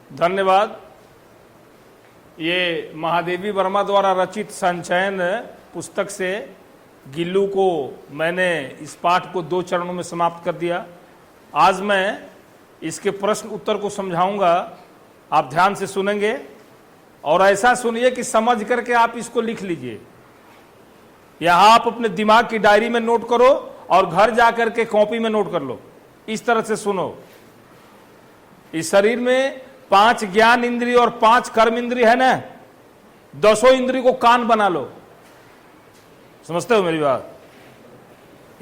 धन्यवाद। ये महादेवी वर्मा द्वारा रचित संचयन पुस्तक से गिल्लू को मैंने इस पाठ को 2 चरणों में समाप्त कर दिया। आज मैं इसके प्रश्न उत्तर को समझाऊंगा, आप ध्यान से सुनेंगे और ऐसा सुनिए कि समझ करके आप इसको लिख लीजिए, या आप अपने दिमाग की डायरी में नोट करो और घर जाकर के कॉपी में नोट कर लो। इस तरह से सुनो। इस शरीर में 5 ज्ञान इंद्रिय और 5 कर्म इंद्रिय है ना, 10 इंद्रिय को कान बना लो। समझते हो मेरी बात?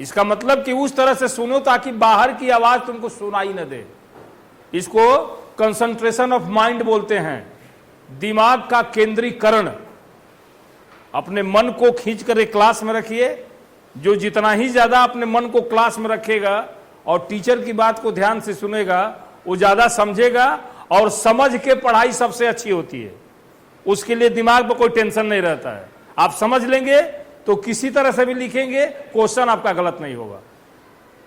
इसका मतलब कि उस तरह से सुनो ताकि बाहर की आवाज तुमको सुनाई न दे। इसको कंसंट्रेशन ऑफ माइंड बोलते हैं, दिमाग का केंद्रीकरण। अपने मन को खींच कर एक क्लास में रखिए। जो जितना ही ज्यादा अपने मन को क्लास में रखेगा और टीचर की बात को ध्यान से सुनेगा, वो ज्यादा समझेगा और समझ के पढ़ाई सबसे अच्छी होती है। उसके लिए दिमाग पर कोई टेंशन नहीं रहता है। आप समझ लेंगे तो किसी तरह से भी लिखेंगे, क्वेश्चन आपका गलत नहीं होगा।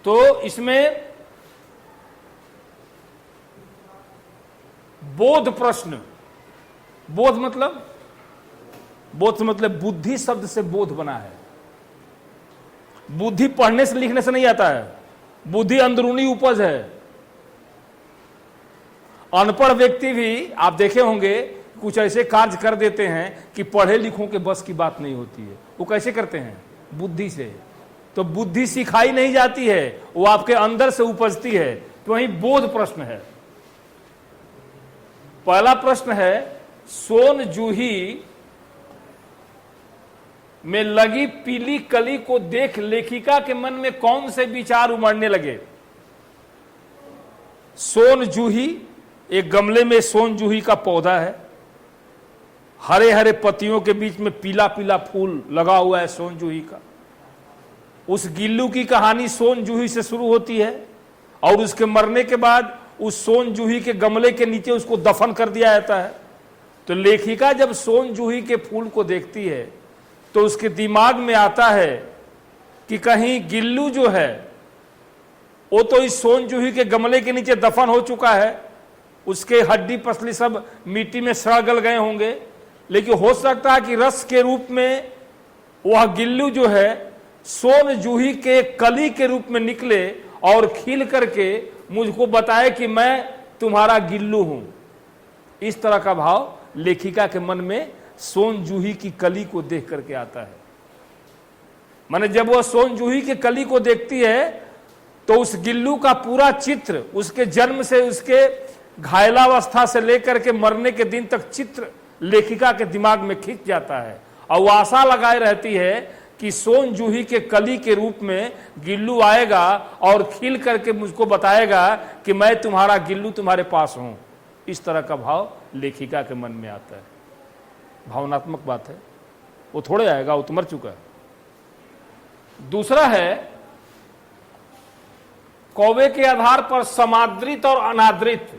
तो इसमें बोध प्रश्न, बोध मतलब बुद्धि शब्द से बोध बना है। बुद्धि पढ़ने से लिखने से नहीं आता है, बुद्धि अंदरूनी उपज है। अनपढ़ व्यक्ति भी आप देखे होंगे कुछ ऐसे कार्य कर देते हैं कि पढ़े लिखों के बस की बात नहीं होती है। वो कैसे करते हैं? बुद्धि से। तो बुद्धि सिखाई नहीं जाती है, वो आपके अंदर से उपजती है। तो वही बोध प्रश्न है। पहला प्रश्न है, सोन जूही में लगी पीली कली को देख लेखिका के मन में कौन से विचार उमड़ने लगे? सोन जूही, एक गमले में सोन जूही का पौधा है, हरे हरे पत्तियों के बीच में पीला पीला फूल लगा हुआ है सोन जूही का। उस गिल्लू की कहानी सोन जूही से शुरू होती है और उसके मरने के बाद उस सोन जूही के गमले के नीचे उसको दफन कर दिया जाता है। तो लेखिका जब सोन जूही के फूल को देखती है तो उसके दिमाग में आता है कि कहीं गिल्लू जो है वो तो इस सोन जूही के गमले के नीचे दफन हो चुका है, उसके हड्डी पसली सब मिट्टी में सड़ गल गए होंगे, लेकिन हो सकता है कि रस के रूप में वह गिल्लू जो है सोन जूही के कली के रूप में निकले और खिल करके मुझको बताए कि मैं तुम्हारा गिल्लू हूं। इस तरह का भाव लेखिका के मन में सोन जूही की कली को देख करके आता है। माने जब वह सोन जूही की कली को देखती है तो उस गिल्लू का पूरा चित्र, उसके जन्म से उसके घायलावस्था से लेकर के मरने के दिन तक चित्र लेखिका के दिमाग में खिंच जाता है और वो आशा लगाए रहती है कि सोन जूही के कली के रूप में गिल्लू आएगा और खिल करके मुझको बताएगा कि मैं तुम्हारा गिल्लू तुम्हारे पास हूं। इस तरह का भाव लेखिका के मन में आता है। भावनात्मक बात है, वो थोड़े आएगा, वो तो मर चुका है। दूसरा है, कौवे के आधार पर समादृत और अनादृत।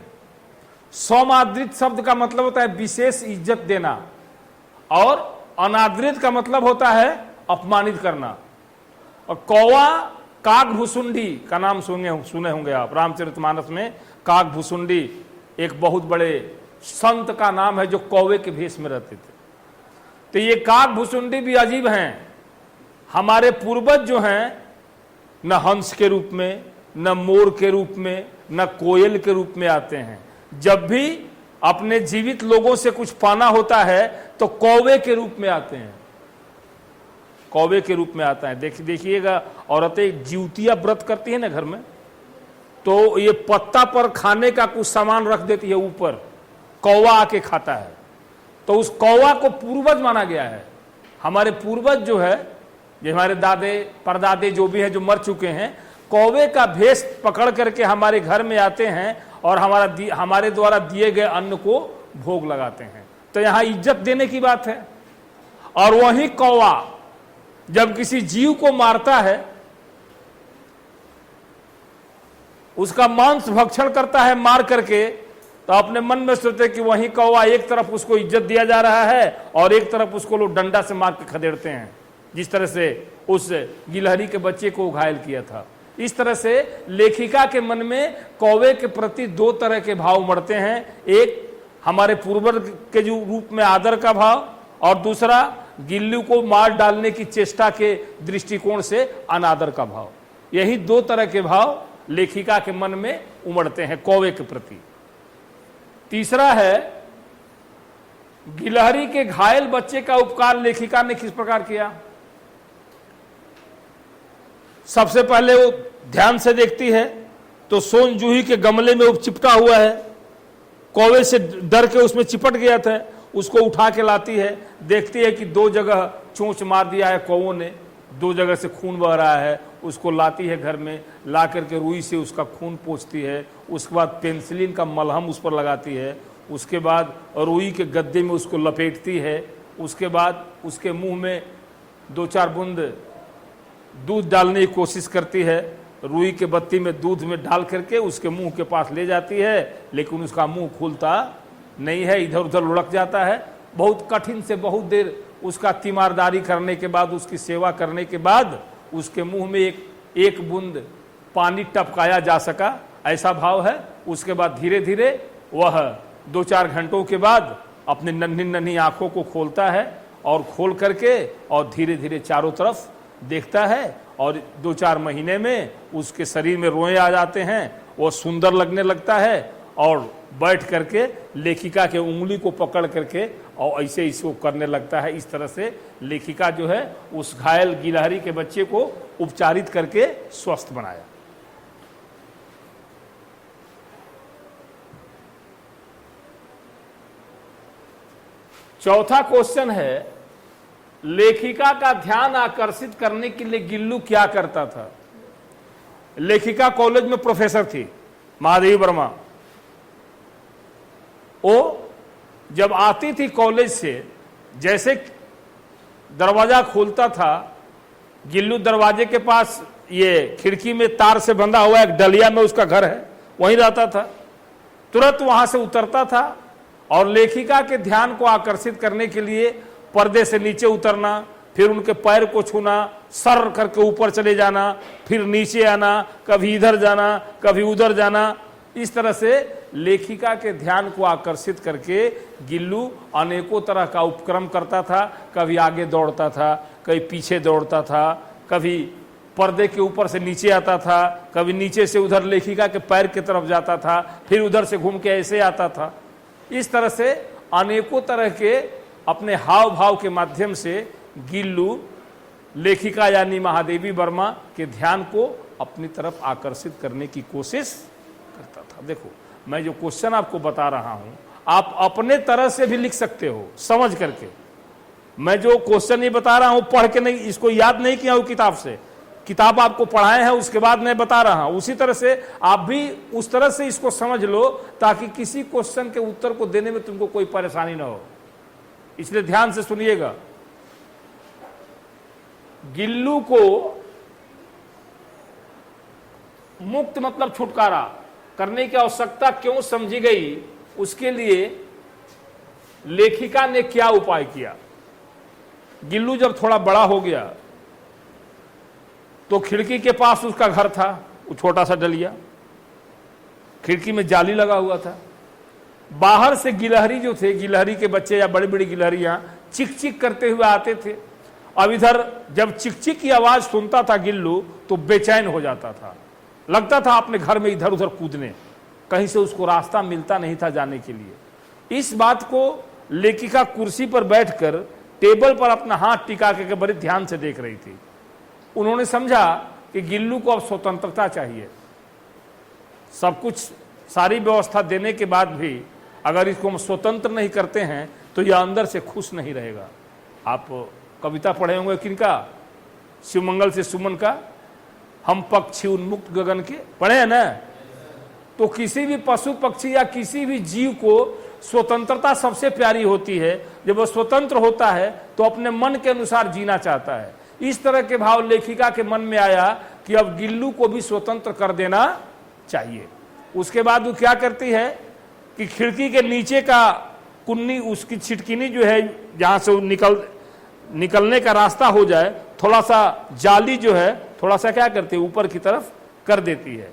समादृत शब्द का मतलब होता है विशेष इज्जत देना और अनादृत का मतलब होता है अपमानित करना। और कौवा काकभुसुंडी का नाम सुने होंगे आप। रामचरितमानस में काकभुसुंडी एक बहुत बड़े संत का नाम है जो कौवे के भेष में रहते थे। तो ये काकभुसुंडी भी अजीब हैं। हमारे पूर्वज जो हैं, न हंस के रूप में, न मोर के रूप में, न कोयल के रूप में आते हैं। जब भी अपने जीवित लोगों से कुछ पाना होता है तो कौवे के रूप में आते हैं। कौवे के रूप में आता है। देखिएगा, औरतें जीवतिया व्रत करती है ना घर में, तो ये पत्ता पर खाने का कुछ सामान रख देती है ऊपर, कौवा आके खाता है। तो उस कौवा को पूर्वज माना गया है। हमारे पूर्वज जो है, जो हमारे दादे परदादे जो भी हैं, जो मर चुके हैं, कौवे का भेष पकड़ करके हमारे घर में आते हैं और हमारे द्वारा दिए गए अन्न को भोग लगाते हैं। तो यहां इज्जत देने की बात है। और वही कौवा जब किसी जीव को मारता है, उसका मांस भक्षण करता है मार करके, तो अपने मन में सोचते कि वही कौवा, एक तरफ उसको इज्जत दिया जा रहा है और एक तरफ उसको लोग डंडा से मार के खदेड़ते हैं, जिस तरह से उस गिलहरी के बच्चे को घायल किया था। इस तरह से लेखिका के मन में कौवे के प्रति 2 तरह के भाव उमड़ते हैं। एक हमारे पूर्वज के जो रूप में आदर का भाव, और दूसरा गिल्लू को मार डालने की चेष्टा के दृष्टिकोण से अनादर का भाव। यही दो तरह के भाव लेखिका के मन में उमड़ते हैं कौवे के प्रति। तीसरा है, गिलहरी के घायल बच्चे का उपकार लेखिका ने किस प्रकार किया। सबसे पहले वो ध्यान से देखती है तो सोन जूही के गमले में वो चिपटा हुआ है, कौवे से डर के उसमें चिपट गया था, उसको उठा के लाती है, देखती है कि दो जगह चोंच मार दिया है कौवों ने, दो जगह से खून बह रहा है, उसको लाती है घर में, ला करके रुई से उसका खून पोंछती है, उसके बाद पेंसिलिन का मलहम उस पर लगाती है, उसके बाद रुई के गद्दे में उसको लपेटती है, उसके बाद उसके मुंह में 2-4 बूंद दूध डालने की कोशिश करती है, रुई के बत्ती में दूध में डाल करके उसके मुंह के पास ले जाती है, लेकिन उसका मुंह खुलता नहीं है, इधर उधर लुढ़क जाता है। बहुत कठिन से बहुत देर उसका तीमारदारी करने के बाद, उसकी सेवा करने के बाद उसके मुंह में एक बूंद पानी टपकाया जा सका, ऐसा भाव है। उसके बाद धीरे धीरे वह 2-4 घंटों के बाद अपने नन्ही नन्ही आंखों को खोलता है, और खोल करके और धीरे धीरे चारों तरफ देखता है, और 2-4 महीने में उसके शरीर में रोए आ जाते हैं, वो सुंदर लगने लगता है, और बैठ करके लेखिका के उंगली को पकड़ करके और ऐसे इसको करने लगता है। इस तरह से लेखिका जो है उस घायल गिलहरी के बच्चे को उपचारित करके स्वस्थ बनाया। चौथा क्वेश्चन है, लेखिका का ध्यान आकर्षित करने के लिए गिल्लू क्या करता था। लेखिका कॉलेज में प्रोफेसर थी, महादेवी वर्मा। वो जब आती थी कॉलेज से, जैसे दरवाजा खोलता था, गिल्लू दरवाजे के पास ये खिड़की में तार से बंधा हुआ एक डलिया में उसका घर है, वहीं रहता था। तुरंत वहां से उतरता था और लेखिका के ध्यान को आकर्षित करने के लिए पर्दे से नीचे उतरना, फिर उनके पैर को छूना, सर करके ऊपर चले जाना, फिर नीचे आना, कभी इधर जाना, कभी उधर जाना। इस तरह से लेखिका के ध्यान को आकर्षित करके गिल्लू अनेकों तरह का उपक्रम करता था। कभी आगे दौड़ता था, कभी पीछे दौड़ता था, कभी पर्दे के ऊपर से नीचे आता था, कभी नीचे से उधर लेखिका के पैर की तरफ जाता था, फिर उधर से घूम के ऐसे आता था। इस तरह से अनेकों तरह के अपने हाव भाव के माध्यम से गिल्लू लेखिका यानी महादेवी वर्मा के ध्यान को अपनी तरफ आकर्षित करने की कोशिश करता था। देखो, मैं जो क्वेश्चन आपको बता रहा हूं, आप अपने तरह से भी लिख सकते हो समझ करके। मैं जो क्वेश्चन ये बता रहा हूं पढ़ के नहीं, इसको याद नहीं किया हूं किताब से, किताब आपको पढ़ाए हैं उसके बाद मैं बता रहा हूं। उसी तरह से आप भी उस तरह से इसको समझ लो ताकि किसी क्वेश्चन के उत्तर को देने में तुमको कोई परेशानी ना हो। इसलिए ध्यान से सुनिएगा। गिल्लू को मुक्त मतलब छुटकारा करने की आवश्यकता क्यों समझी गई, उसके लिए लेखिका ने क्या उपाय किया। गिल्लू जब थोड़ा बड़ा हो गया तो खिड़की के पास उसका घर था, वो छोटा सा डलिया, खिड़की में जाली लगा हुआ था। बाहर से गिलहरी जो थे, गिलहरी के बच्चे या बड़ी बड़ी गिलहरियां चिक चिक करते हुए आते थे। अब इधर जब चिक चिक की आवाज सुनता था गिल्लू तो बेचैन हो जाता था, लगता था अपने घर में इधर उधर कूदने, कहीं से उसको रास्ता मिलता नहीं था जाने के लिए। इस बात को लेखिका कुर्सी पर बैठकर टेबल पर अपना हाथ टिका के बड़े ध्यान से देख रही थी। उन्होंने समझा कि गिल्लू को अब स्वतंत्रता चाहिए। सब कुछ सारी व्यवस्था देने के बाद भी अगर इसको हम स्वतंत्र नहीं करते हैं तो यह अंदर से खुश नहीं रहेगा। आप कविता पढ़े होंगे किनका, शिवमंगल से सुमन का, हम पक्षी उन्मुक्त गगन के, पढ़े हैं ना। तो किसी भी पशु पक्षी या किसी भी जीव को स्वतंत्रता सबसे प्यारी होती है। जब वह स्वतंत्र होता है तो अपने मन के अनुसार जीना चाहता है। इस तरह के भाव लेखिका के मन में आया कि अब गिल्लू को भी स्वतंत्र कर देना चाहिए। उसके बाद वो क्या करती है कि खिड़की के नीचे का कुन्नी, उसकी छिटकिनी जो है जहां से निकलने का रास्ता हो जाए, थोड़ा सा जाली जो है थोड़ा सा क्या करती है ऊपर की तरफ कर देती है।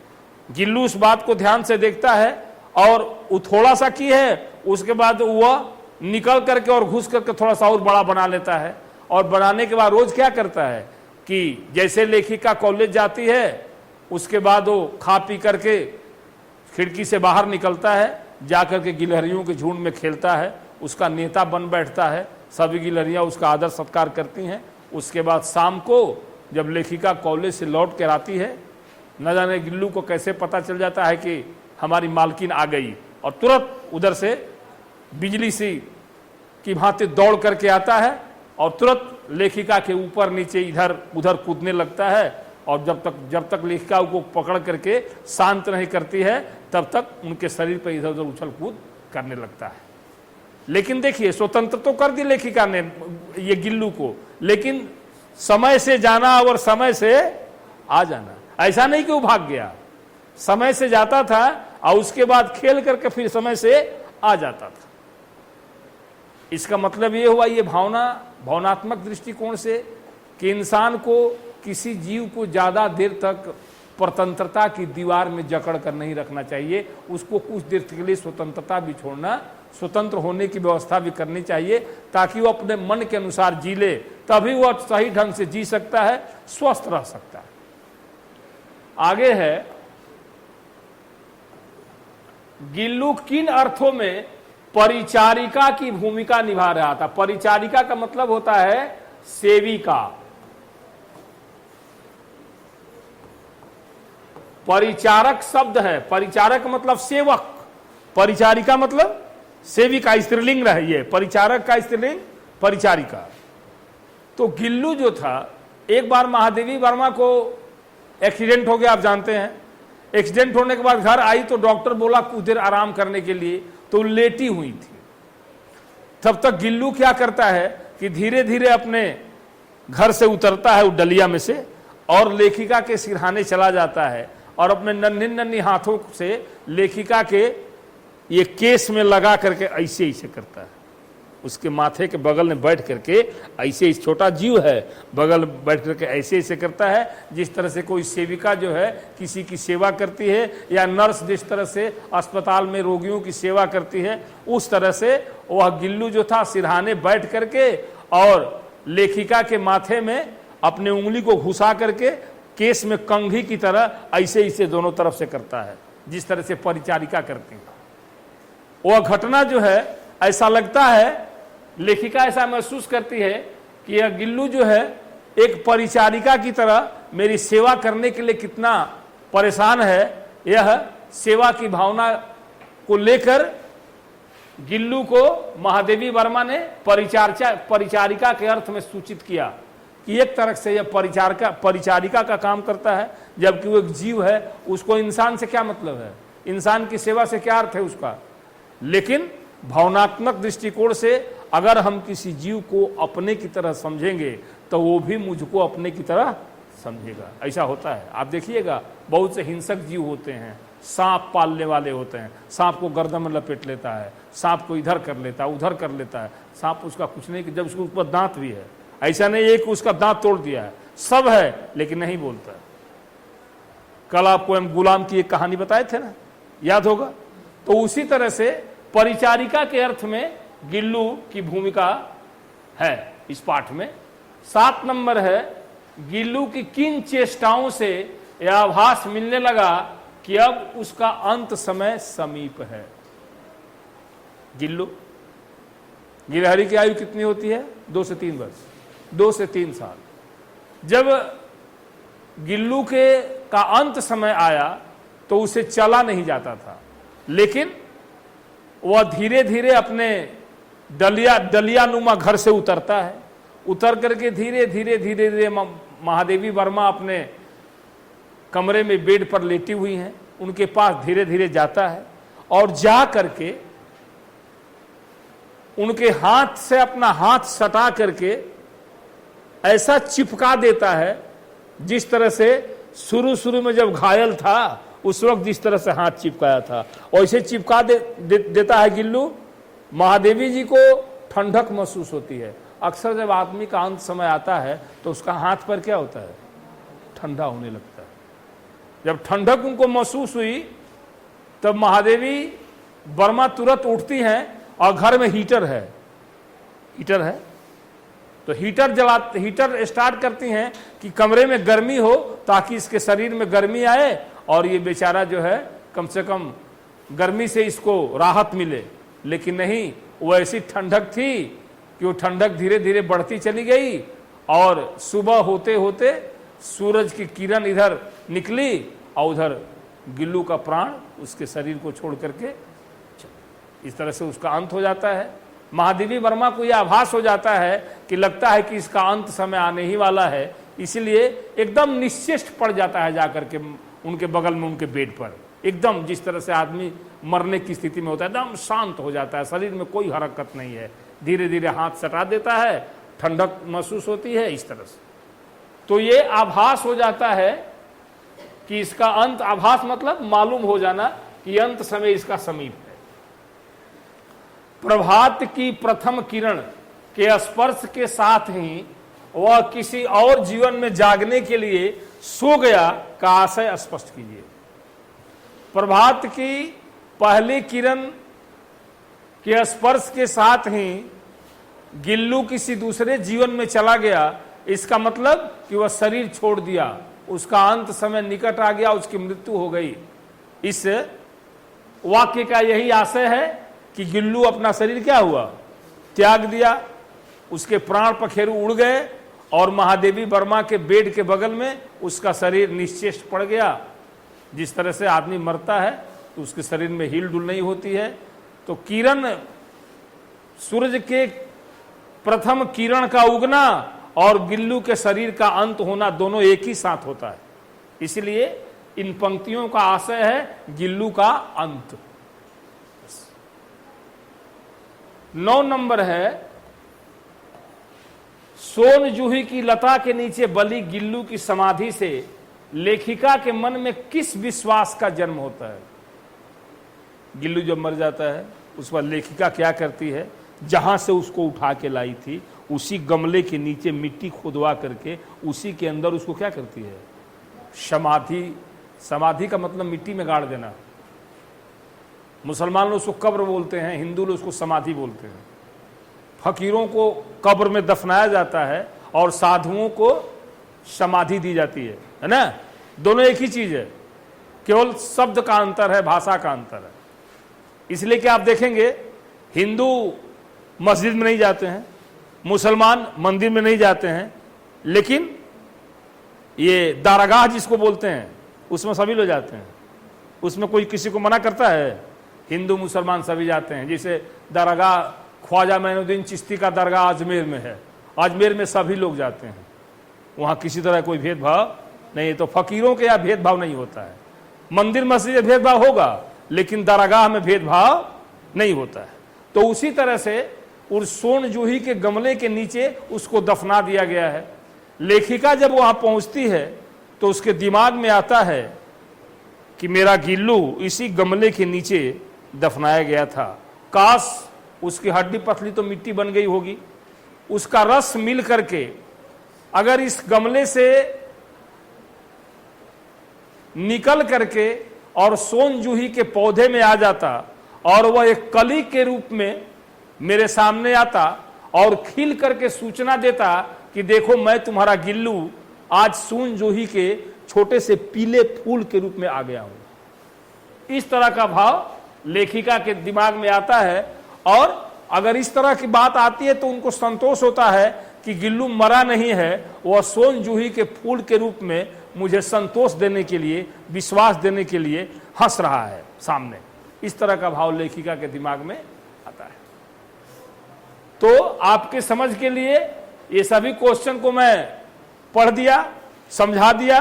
गिल्लू उस बात को ध्यान से देखता है और वो थोड़ा सा की है उसके बाद वह निकल करके और घुस करके थोड़ा सा और बड़ा बना लेता है, और बनाने के बाद रोज क्या करता है कि जैसे लेखिका कॉलेज जाती है उसके बाद वो खा पी करके खिड़की से बाहर निकलता है, जाकर के गिलहरियों के झुंड में खेलता है, उसका नेता बन बैठता है, सभी गिलहरियां उसका आदर सत्कार करती हैं। उसके बाद शाम को जब लेखिका कॉलेज से लौट कर आती है, न जाने गिल्लू को कैसे पता चल जाता है कि हमारी मालकिन आ गई, और तुरंत उधर से बिजली सी की भांति दौड़ करके आता है और तुरंत लेखिका के ऊपर नीचे इधर उधर कूदने लगता है, और जब तक लेखिका को पकड़ करके शांत नहीं करती है तब तक उनके शरीर पर इधर उधर उछल कूद करने लगता है। लेकिन देखिए, स्वतंत्र तो कर दी लेखिका ने ये गिल्लू को, लेकिन समय से जाना और समय से आ जाना, ऐसा नहीं कि वो भाग गया, समय से जाता था और उसके बाद खेल करके फिर समय से आ जाता था। इसका मतलब ये हुआ, ये भावनात्मक दृष्टिकोण से कि इंसान को, किसी जीव को ज्यादा देर तक स्वतंत्रता की दीवार में जकड़ कर नहीं रखना चाहिए, उसको कुछ देर के लिए स्वतंत्रता भी छोड़ना, स्वतंत्र होने की व्यवस्था भी करनी चाहिए, ताकि वो अपने मन के अनुसार जी ले, तभी वह सही ढंग से जी सकता है, स्वस्थ रह सकता है। आगे है, गिल्लू किन अर्थों में परिचारिका की भूमिका निभा रहा था। परिचारिका का मतलब होता है सेविका, परिचारक शब्द है, परिचारक मतलब सेवक, परिचारिका मतलब सेविका, स्त्रीलिंग रही है, परिचारक का स्त्रीलिंग परिचारिका। तो गिल्लू जो था, एक बार महादेवी वर्मा को एक्सीडेंट हो गया, आप जानते हैं। एक्सीडेंट होने के बाद घर आई तो डॉक्टर बोला कुछ देर आराम करने के लिए, तो लेटी हुई थी। तब तक गिल्लू क्या करता है कि धीरे धीरे अपने घर से उतरता है उस डलिया में से, और लेखिका के सिरहाने चला जाता है, और अपने नन्ही नन्ही हाथों से लेखिका के ये केस में लगा करके ऐसे ऐसे करता है, उसके माथे के बगल में बैठ करके ऐसे, छोटा जीव है, बगल बैठ करके ऐसे ऐसे करता है, जिस तरह से कोई सेविका जो है किसी की सेवा करती है, या नर्स जिस तरह से अस्पताल में रोगियों की सेवा करती है, उस तरह से वह गिल्लू जो था सिरहाने बैठ करके और लेखिका के माथे में अपने उंगली को घुसा करके केस में कंघी की तरह ऐसे ऐसे दोनों तरफ से करता है, जिस तरह से परिचारिका करती है। वह घटना जो है, ऐसा लगता है, लेखिका ऐसा महसूस करती है कि यह गिल्लू जो है एक परिचारिका की तरह मेरी सेवा करने के लिए कितना परेशान है। यह सेवा की भावना को लेकर गिल्लू को महादेवी वर्मा ने परिचारिका के अर्थ में सूचित किया कि एक तरह से यह परिचारिका का काम करता है, जबकि वो एक जीव है, उसको इंसान से क्या मतलब है, इंसान की सेवा से क्या अर्थ है उसका। लेकिन भावनात्मक दृष्टिकोण से अगर हम किसी जीव को अपने की तरह समझेंगे तो वो भी मुझको अपने की तरह समझेगा। ऐसा होता है, आप देखिएगा, बहुत से हिंसक जीव होते हैं, सांप पालने वाले होते हैं, सांप को गर्दन में लपेट लेता है, सांप को इधर कर लेता है, उधर कर लेता है, सांप उसका कुछ नहीं, जब उसके ऊपर दांत भी है, ऐसा नहीं है कि उसका दांत तोड़ दिया है, सब है लेकिन नहीं बोलता। कल आपको हम गुलाम की एक कहानी बताए थे ना, याद होगा। तो उसी तरह से परिचारिका के अर्थ में गिल्लू की भूमिका है इस पाठ में। 7 नंबर है, गिल्लू की किन चेष्टाओं से यह आभास मिलने लगा कि अब उसका अंत समय समीप है। गिलहरी की आयु कितनी होती है? 2 से 3 वर्ष, 2 से 3 साल। जब गिल्लू का अंत समय आया तो उसे चला नहीं जाता था, लेकिन वह धीरे धीरे अपने डलियानुमा घर से उतरता है। उतर करके धीरे धीरे महादेवी वर्मा अपने कमरे में बेड पर लेटी हुई हैं, उनके पास धीरे धीरे जाता है और जा करके उनके हाथ से अपना हाथ सटा करके ऐसा चिपका देता है जिस तरह से शुरू में जब घायल था उस वक्त जिस तरह से हाथ चिपकाया था, वैसे चिपका देता है गिल्लू। महादेवी जी को ठंडक महसूस होती है। अक्सर जब आदमी का अंत समय आता है तो उसका हाथ पर क्या होता है? ठंडा होने लगता है। जब ठंडक उनको महसूस हुई तब महादेवी वर्मा तुरंत उठती हैं और घर में हीटर है, तो हीटर स्टार्ट करती हैं कि कमरे में गर्मी हो ताकि इसके शरीर में गर्मी आए और ये बेचारा जो है कम से कम गर्मी से इसको राहत मिले। लेकिन नहीं, वो ऐसी ठंडक थी कि वो ठंडक धीरे धीरे बढ़ती चली गई और सुबह होते होते सूरज की किरण इधर निकली और उधर गिल्लू का प्राण उसके शरीर को छोड़ करके इस तरह से उसका अंत हो जाता है। महादेवी वर्मा को यह आभास हो जाता है कि लगता है कि इसका अंत समय आने ही वाला है, इसलिए एकदम निश्चेष्ट पड़ जाता है जाकर के उनके बगल में उनके बेड पर। एकदम जिस तरह से आदमी मरने की स्थिति में होता है, एकदम शांत हो जाता है, शरीर में कोई हरकत नहीं है, धीरे धीरे हाथ सटा देता है, ठंडक महसूस होती है इस तरह से। तो ये आभास हो जाता है कि इसका अंत, आभास मतलब मालूम हो जाना कि अंत समय इसका समीप है। प्रभात की प्रथम किरण के स्पर्श के साथ ही वह किसी और जीवन में जागने के लिए सो गया का आशय स्पष्ट कीजिए। प्रभात की पहली किरण के स्पर्श के साथ ही गिल्लू किसी दूसरे जीवन में चला गया, इसका मतलब कि वह शरीर छोड़ दिया, उसका अंत समय निकट आ गया, उसकी मृत्यु हो गई। इस वाक्य का यही आशय है कि गिल्लू अपना शरीर क्या हुआ, त्याग दिया, उसके प्राण पखेरु उड़ गए और महादेवी वर्मा के बेड के बगल में उसका शरीर निश्चेष्ट पड़ गया। जिस तरह से आदमी मरता है तो उसके शरीर में हिल डुल नहीं होती है। तो किरण, सूरज के प्रथम किरण का उगना और गिल्लू के शरीर का अंत होना दोनों एक ही साथ होता है। इसलिए इन पंक्तियों का आशय है गिल्लू का अंत। 9 नंबर है, सोन जूही की लता के नीचे बली गिल्लू की समाधि से लेखिका के मन में किस विश्वास का जन्म होता है। गिल्लू जब मर जाता है उस पर लेखिका क्या करती है, जहां से उसको उठा के लाई थी उसी गमले के नीचे मिट्टी खुदवा करके उसी के अंदर उसको क्या करती है, समाधि। समाधि का मतलब मिट्टी में गाड़ देना। मुसलमान लोग उसको कब्र बोलते हैं, हिंदू लोग उसको समाधि बोलते हैं। फकीरों को कब्र में दफनाया जाता है और साधुओं को समाधि दी जाती है ना। दोनों एक ही चीज है, केवल शब्द का अंतर है, भाषा का अंतर है। इसलिए कि आप देखेंगे हिंदू मस्जिद में नहीं जाते हैं, मुसलमान मंदिर में नहीं जाते हैं, लेकिन ये दारागाह जिसको बोलते हैं उसमें सभी लोग जाते हैं। उसमें कोई किसी को मना करता है? हिंदू मुसलमान सभी जाते हैं। जैसे दारागाह ख्वाजा मोइनुद्दीन चिश्ती का दरगाह अजमेर में है, अजमेर में सभी लोग जाते हैं, वहाँ किसी तरह कोई भेदभाव नहीं। तो फकीरों के यहाँ भेदभाव नहीं होता है। मंदिर मस्जिद में भेदभाव होगा लेकिन दरगाह में भेदभाव नहीं होता है। तो उसी तरह से उस सोन जूही के गमले के नीचे उसको दफना दिया गया है। लेखिका जब वहाँ पहुँचती है तो उसके दिमाग में आता है कि मेरा गिल्लू इसी गमले के नीचे दफनाया गया था, काश उसकी हड्डी पतली तो मिट्टी बन गई होगी, उसका रस मिल करके अगर इस गमले से निकल करके और सोन जूही के पौधे में आ जाता और वह एक कली के रूप में मेरे सामने आता और खिल करके सूचना देता कि देखो मैं तुम्हारा गिल्लू आज सोन जूही के छोटे से पीले फूल के रूप में आ गया हूं। इस तरह का भाव लेखिका के दिमाग में आता है और अगर इस तरह की बात आती है तो उनको संतोष होता है कि गिल्लू मरा नहीं है, वह सोन जूही के फूल के रूप में मुझे संतोष देने के लिए, विश्वास देने के लिए हंस रहा है सामने। इस तरह का भाव लेखिका के दिमाग में आता है। तो आपके समझ के लिए ये सभी क्वेश्चन को मैं पढ़ दिया, समझा दिया।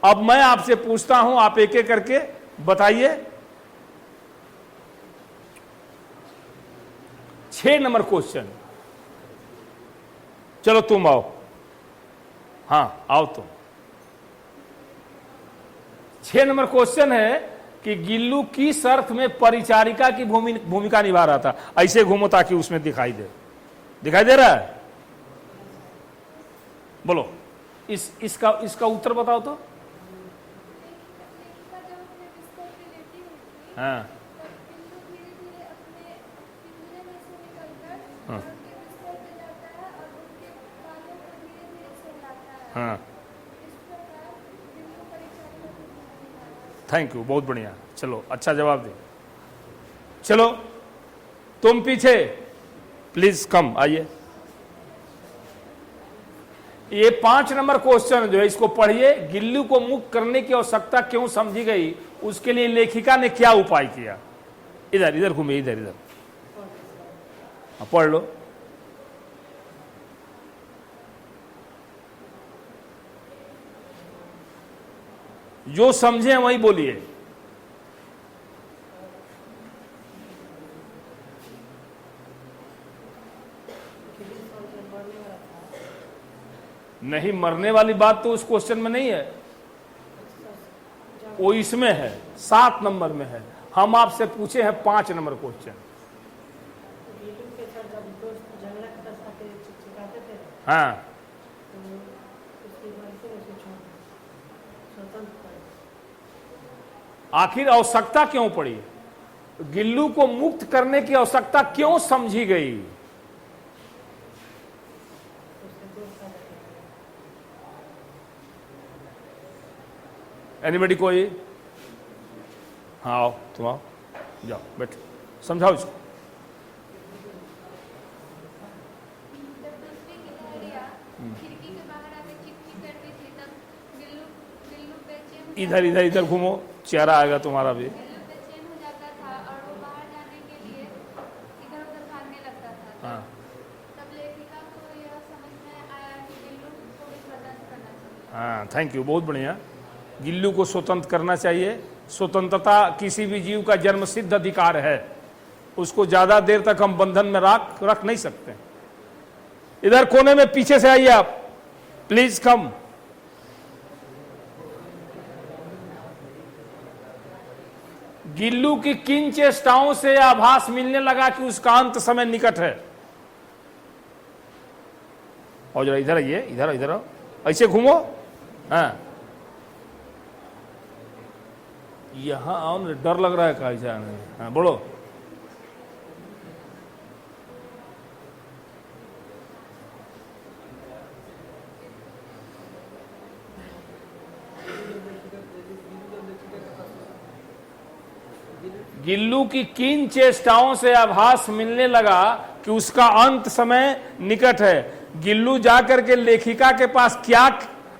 अब मैं आपसे पूछता हूं, आप एक एक करके बताइए। 6 नंबर क्वेश्चन, चलो तुम आओ। हाँ आओ तुम। 6 नंबर क्वेश्चन है कि गिल्लू किस अर्थ में परिचारिका की भूमिका निभा रहा था। ऐसे घूमो ताकि उसमें दिखाई दे रहा है। बोलो इसका उत्तर बताओ तो। हाँ हाँ उनके बिस्तर पे जाता है और उनके बालों को धीरे-धीरे सहलाता है। हाँ, इस प्रकार बिल्लू परिचारिका को ध्यान दिलाया। थैंक यू, बहुत बढ़िया। चलो, अच्छा जवाब दे। चलो, तुम पीछे प्लीज कम आइए। ये 5 नंबर क्वेश्चन जो है, इसको पढ़िए। गिल्लू को मुक्त करने की आवश्यकता क्यों समझी गई, उसके लिए लेखिका ने क्या उपाय किया। इधर इधर घूमिए, इधर इधर, हाँ, पढ़ लो। जो समझे वही बोलिए। नहीं, मरने वाली बात तो उस क्वेश्चन में नहीं है, वो इसमें है, 7 नंबर में है। हम आपसे पूछे हैं 5 नंबर क्वेश्चन। गिल्लू के साथ जब दोस्त झगड़ा के पास आके चिपचिपाते थे हाँ, तो उसकी वजह से उसे छोड़ दिया, स्वतंत्र कर दिया। आखिर आवश्यकता क्यों पड़ी, गिल्लू को मुक्त करने की आवश्यकता क्यों समझी गई। उसके दोस्त आ जाते थे। एनीबडी कोई। हाँ आओ, तुम आओ, जाओ बैठो, समझाओ इसको। जब दूसरी गिलहरियां खिड़की के बाहर आके चिप्पी करती थी तब बिल्लू बिल्लू बेचैन हो इधर इधर इधर घूमो, चेहरा आएगा तुम्हारा भी। बिल्लू बेचैन हो जाता था और वो बाहर जाने के लिए इधर उधर भागने लगता था। हाँ, तब लेखिका को यह समझ में आया कि बिल्लू को भी स्वतंत्र करना चाहिए। हाँ, थैंक यू, बहुत बढ़िया। गिल्लू को स्वतंत्र करना चाहिए। स्वतंत्रता किसी भी जीव का जन्मसिद्ध अधिकार है, उसको ज्यादा देर तक हम बंधन में रख नहीं सकते। इधर कोने में पीछे से आइए आप, प्लीज कम। गिल्लू की किन चेष्टाओं से आभास मिलने लगा कि उसका अंत समय निकट है। और जरा इधर आइए, इधर इधर आओ, ऐसे घूमो। हाँ, यहां आओ ना, डर लग रहा है कहा ऐसा नहीं। हाँ, बोलो। गिल्लू की किन चेष्टाओं से आभास मिलने लगा कि उसका अंत समय निकट है। गिल्लू जाकर के लेखिका के पास क्या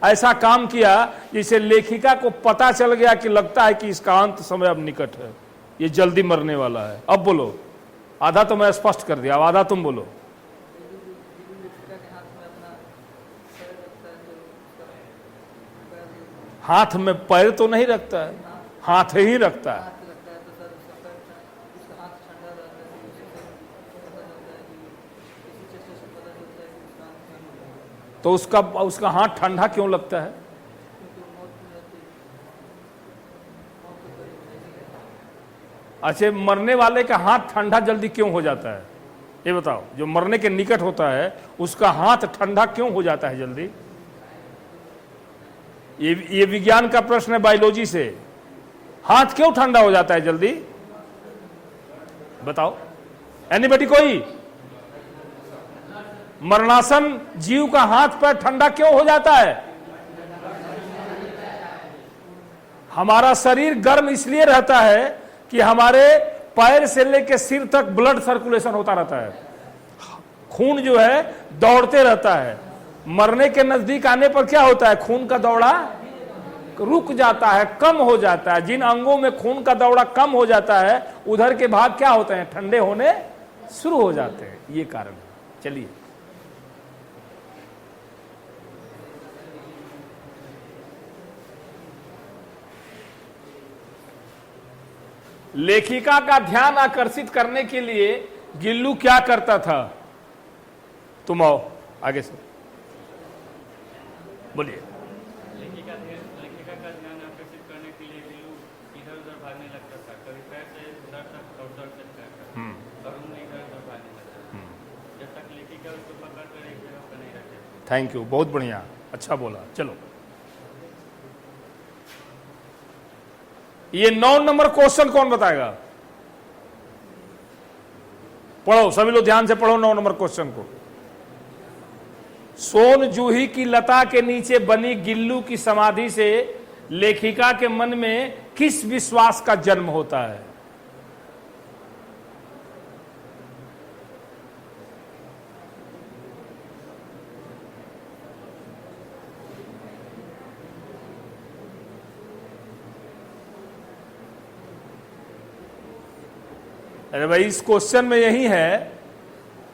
ऐसा काम किया जिसे लेखिका को पता चल गया कि लगता है कि इसका अंत समय अब निकट है, ये जल्दी मरने वाला है। अब बोलो, आधा तो मैं स्पष्ट कर दिया, अब आधा तुम बोलो। हाथ में पैर तो नहीं रखता है, हाथ ही रखता है। तो उसका हाथ ठंडा क्यों लगता है। अच्छा, मरने वाले का हाथ ठंडा जल्दी क्यों हो जाता है, ये बताओ। जो मरने के निकट होता है उसका हाथ ठंडा क्यों हो जाता है जल्दी। ये विज्ञान का प्रश्न है, बायोलॉजी से। हाथ क्यों ठंडा हो जाता है जल्दी, बताओ। एनीबडी कोई। मरणासन जीव का हाथ पैर ठंडा क्यों हो जाता है। हमारा शरीर गर्म इसलिए रहता है कि हमारे पैर से लेकर सिर तक ब्लड सर्कुलेशन होता रहता है, खून जो है दौड़ते रहता है। मरने के नजदीक आने पर क्या होता है, खून का दौड़ा रुक जाता है, कम हो जाता है। जिन अंगों में खून का दौड़ा कम हो जाता है उधर के भाग क्या होते हैं, ठंडे होने शुरू हो जाते हैं, ये कारण है। चलिए, लेखिका का ध्यान आकर्षित करने के लिए गिल्लू क्या करता था। तुम आओ आगे से, बोलिए। लेखिका का ध्यान आकर्षित करने के लिए गिल्लू इधर उधर भागने लगता था, कभी पैर से उधर तक और उधर तक करता, और उन्हें इधर उधर भागने लगता, जब तक लेखिका उसको पकड़ कर एक जगह पर नहीं रखे। थैंक यू, बहुत बढ़िया, अच्छा बोला। चलो, ये 9 नंबर क्वेश्चन कौन बताएगा। पढ़ो सभी लोग, ध्यान से पढ़ो 9 नंबर क्वेश्चन को। सोन जूही की लता के नीचे बनी गिल्लू की समाधि से लेखिका के मन में किस विश्वास का जन्म होता है? अरे भाई, इस क्वेश्चन में यही है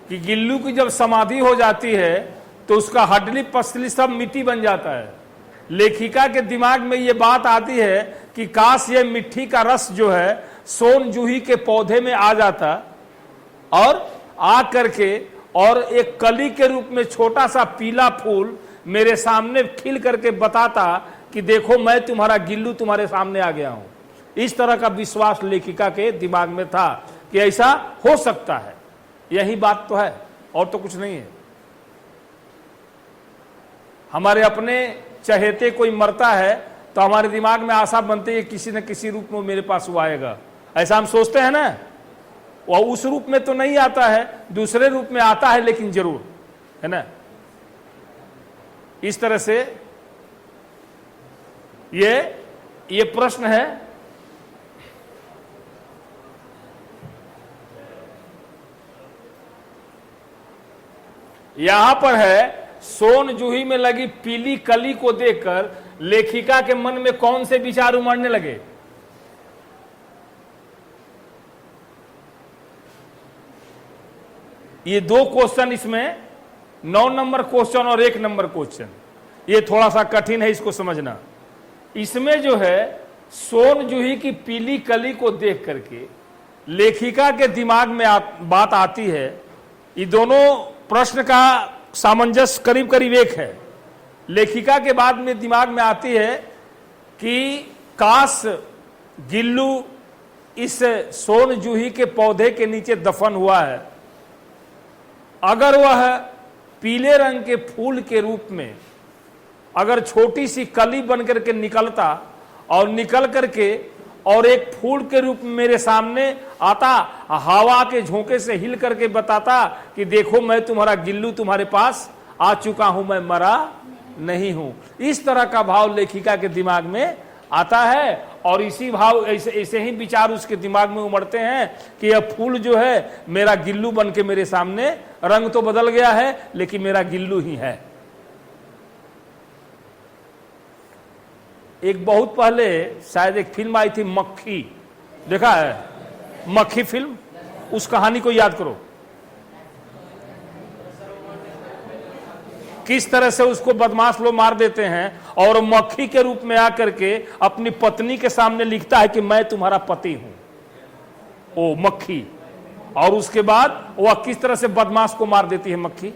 कि गिल्लू की जब समाधि हो जाती है तो उसका हड्डी पसली सब मिट्टी बन जाता है। लेखिका के दिमाग में ये बात आती है कि काश ये मिट्टी का रस जो है सोन जूही के पौधे में आ जाता और आ करके और एक कली के रूप में छोटा सा पीला फूल मेरे सामने खिल करके बताता कि देखो मैं तुम्हारा गिल्लू तुम्हारे सामने आ गया हूं। इस तरह का विश्वास लेखिका के दिमाग में था कि ऐसा हो सकता है। यही बात तो है और तो कुछ नहीं है। हमारे अपने चहेते कोई मरता है तो हमारे दिमाग में आशा बनती है किसी न किसी रूप में मेरे पास वो आएगा, ऐसा हम सोचते हैं ना। और उस रूप में तो नहीं आता है, दूसरे रूप में आता है, लेकिन जरूर है ना। इस तरह से ये प्रश्न है। यहां पर है सोन जूही में लगी पीली कली को देखकर लेखिका के मन में कौन से विचार उमड़ने लगे? ये 2 क्वेश्चन इसमें, 9 नंबर क्वेश्चन और 1 नंबर क्वेश्चन, ये थोड़ा सा कठिन है इसको समझना। इसमें जो है सोन जूही की पीली कली को देख करके लेखिका के दिमाग में बात आती है। ये दोनों प्रश्न का सामंजस्य करीब करीब एक है। लेखिका के बाद में दिमाग में आती है कि काश गिल्लू इस सोन जूही के पौधे के नीचे दफन हुआ है, अगर वह पीले रंग के फूल के रूप में अगर छोटी सी कली बन करके निकलता और निकल करके और एक फूल के रूप में मेरे सामने आता, हवा के झोंके से हिल करके बताता कि देखो मैं तुम्हारा गिल्लू तुम्हारे पास आ चुका हूं, मैं मरा नहीं हूं। इस तरह का भाव लेखिका के दिमाग में आता है और इसी भाव ऐसे ही विचार उसके दिमाग में उमड़ते हैं कि यह फूल जो है मेरा गिल्लू बन के मेरे सामने, रंग तो बदल गया है लेकिन मेरा गिल्लू ही है। एक बहुत पहले शायद एक फिल्म आई थी मक्खी, देखा है मक्खी फिल्म? उस कहानी को याद करो, किस तरह से उसको बदमाश लोग मार देते हैं और मक्खी के रूप में आकर के अपनी पत्नी के सामने लिखता है कि मैं तुम्हारा पति हूं, ओ मक्खी। और उसके बाद वह किस तरह से बदमाश को मार देती है मक्खी।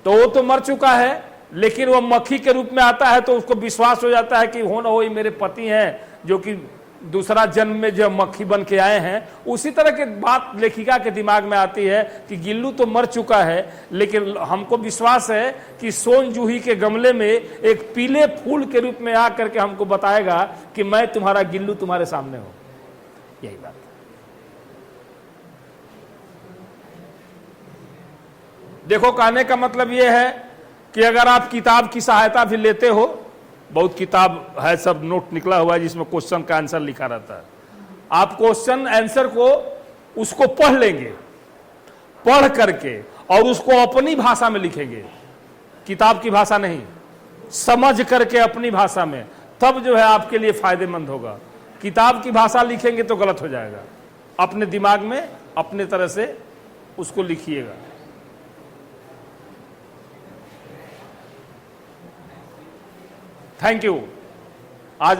तो वो तो मर चुका है लेकिन वह मक्खी के रूप में आता है तो उसको विश्वास हो जाता है कि हो ना हो ये मेरे पति हैं, जो कि दूसरा जन्म में जो मक्खी बन के आए हैं। उसी तरह की बात लेखिका के दिमाग में आती है कि गिल्लू तो मर चुका है लेकिन हमको विश्वास है कि सोन जूही के गमले में एक पीले फूल के रूप में आकर के हमको बताएगा कि मैं तुम्हारा गिल्लू तुम्हारे सामने हूं। यही बात। देखो, कहने का मतलब यह है कि अगर आप किताब की सहायता भी लेते हो, बहुत किताब है, सब नोट निकला हुआ है जिसमें क्वेश्चन का आंसर लिखा रहता है। आप क्वेश्चन आंसर को उसको पढ़ लेंगे, पढ़ करके और उसको अपनी भाषा में लिखेंगे, किताब की भाषा नहीं, समझ करके अपनी भाषा में, तब जो है आपके लिए फायदेमंद होगा। किताब की भाषा लिखेंगे तो गलत हो जाएगा। अपने दिमाग में अपने तरह से उसको लिखिएगा। Thank you. आज